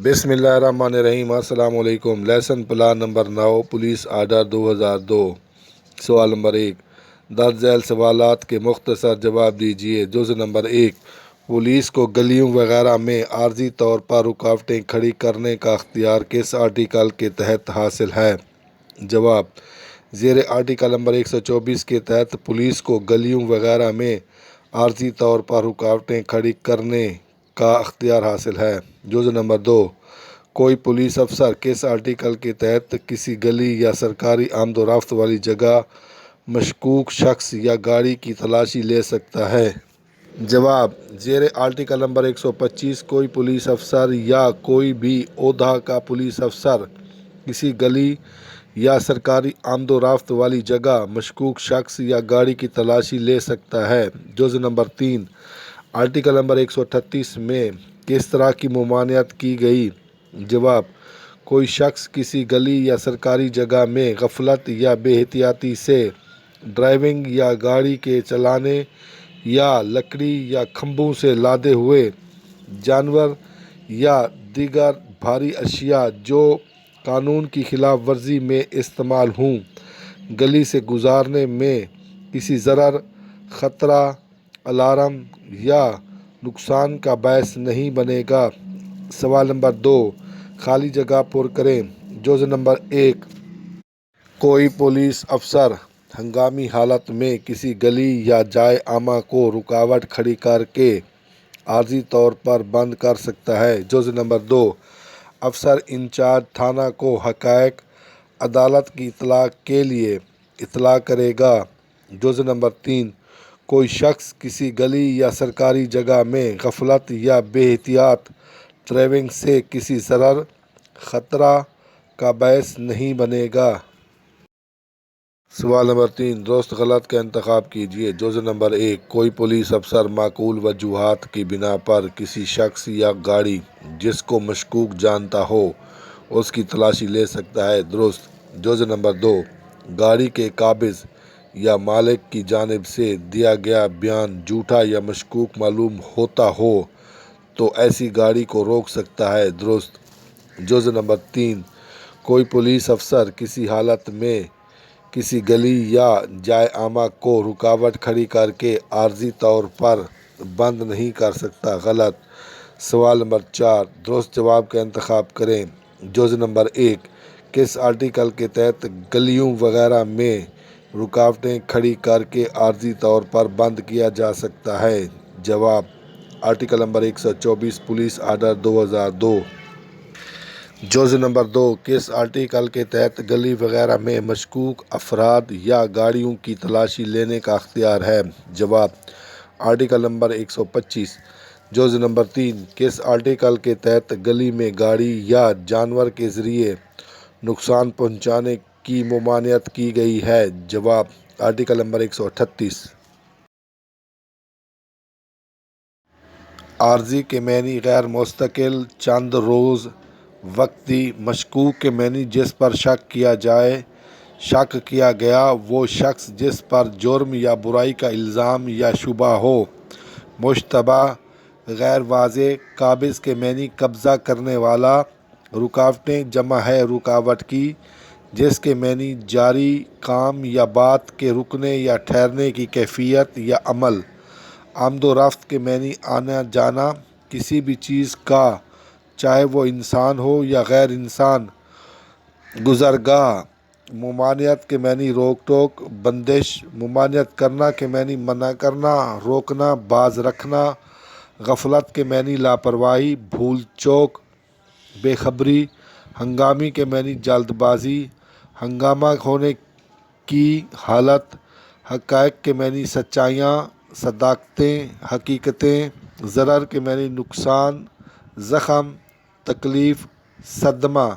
بسم اللہ الرحمن الرحیم۔ السلام علیکم۔ Lesson plan number 9 police order 2002۔ سوال نمبر 1، درج ذیل سوالات کے مختصر جواب دیجیے۔ جزء نمبر 1، پولیس کو گلیوں وغیرہ میں عارضی طور پر رکاوٹیں کھڑی کرنے کا اختیار کس آرٹیکل کے تحت حاصل ہے؟ جواب، زیر آرٹیکل نمبر 124 کے تحت پولیس کو گلیوں وغیرہ میں عارضی طور پر رکاوٹیں کھڑی کرنے کا اختیار حاصل ہے۔ جزء نمبر 2، کوئی پولیس افسر کس آرٹیکل کے تحت کسی گلی یا سرکاری آمد و رفت والی جگہ مشکوک شخص یا گاڑی کی تلاشی لے سکتا ہے؟ جواب، زیر آرٹیکل نمبر 125 کوئی پولیس افسر یا کوئی بھی عہدہ کا پولیس افسر کسی گلی یا سرکاری آمد و رفت والی جگہ مشکوک شخص یا گاڑی کی تلاشی لے سکتا ہے۔ جزء نمبر 3، آرٹیکل نمبر 138 میں کس طرح کی ممانعت کی گئی؟ جواب، کوئی شخص کسی گلی یا سرکاری جگہ میں غفلت یا بے احتیاطی سے ڈرائیونگ یا گاڑی کے چلانے یا لکڑی یا کھمبوں سے لادے ہوئے جانور یا دیگر بھاری اشیاء جو قانون کی خلاف ورزی میں استعمال ہوں، گلی سے گزارنے میں کسی ضرر، خطرہ، الارم یا نقصان کا باعث نہیں بنے گا۔ سوال نمبر 2، خالی جگہ پر کریں۔ جزء نمبر 1، کوئی پولیس افسر ہنگامی حالت میں کسی گلی یا جائے عامہ کو رکاوٹ کھڑی کر کے عارضی طور پر بند کر سکتا ہے۔ جزء نمبر 2، افسر انچارج تھانہ کو حقائق عدالت کی اطلاع کے لیے اطلاع کرے گا۔ جزء نمبر 3، کوئی شخص کسی گلی یا سرکاری جگہ میں غفلت یا بے احتیاط ڈرائیونگ سے کسی ضرر، خطرہ کا باعث نہیں بنے گا۔ سوال نمبر 3، درست غلط کا انتخاب کیجیے۔ جزء نمبر 1، کوئی پولیس افسر معقول وجوہات کی بنا پر کسی شخص یا گاڑی جس کو مشکوک جانتا ہو اس کی تلاشی لے سکتا ہے، درست۔ جزء نمبر 2، گاڑی کے قابض یا مالک کی جانب سے دیا گیا بیان جھوٹا یا مشکوک معلوم ہوتا ہو تو ایسی گاڑی کو روک سکتا ہے، درست۔ جزء نمبر 3، کوئی پولیس افسر کسی حالت میں کسی گلی یا جائے عامہ کو رکاوٹ کھڑی کر کے عارضی طور پر بند نہیں کر سکتا، غلط۔ سوال نمبر 4، درست جواب کا انتخاب کریں۔ جزء نمبر 1، کس آرٹیکل کے تحت گلیوں وغیرہ میں رکاوٹیں کھڑی کر کے عارضی طور پر بند کیا جا سکتا ہے؟ جواب، آرٹیکل نمبر 124 پولیس آرڈر 2002۔ جزء نمبر 2، کس آرٹیکل کے تحت گلی وغیرہ میں مشکوک افراد یا گاڑیوں کی تلاشی لینے کا اختیار ہے؟ جواب، آرٹیکل نمبر 125۔ جزء نمبر 3، کس آرٹیکل کے تحت گلی میں گاڑی یا جانور کے ذریعے نقصان پہنچانے کی ممانعت کی گئی ہے؟ جواب، آرٹیکل نمبر 138۔ عارضی کے معنی غیر مستقل، چند روز، وقتی۔ مشکوک کے معنی جس پر شک کیا گیا، وہ شخص جس پر جرم یا برائی کا الزام یا شبہ ہو۔ مشتبہ، غیر واضح۔ قابض کے معنی قبضہ کرنے والا۔ رکاوٹیں جمع ہے رکاوٹ کی، جس کے معنی جاری کام یا بات کے رکنے یا ٹھہرنے کی کیفیت یا عمل۔ آمد و رفت کے معنی آنا جانا کسی بھی چیز کا، چاہے وہ انسان ہو یا غیر انسان۔ گزرگاہ۔ ممانعت کے معنی روک ٹوک، بندش۔ ممانعت کرنا کے معنی منع کرنا، روکنا، باز رکھنا۔ غفلت کے معنی لاپرواہی، بھول چوک، بے خبری۔ ہنگامی کے معنی جلد بازی، ہنگامہ ہونے کی حالت۔ حقائق کے معنی سچائیاں، صداقتیں، حقیقتیں۔ ضرر کے معنی نقصان، زخم، تکلیف، صدمہ۔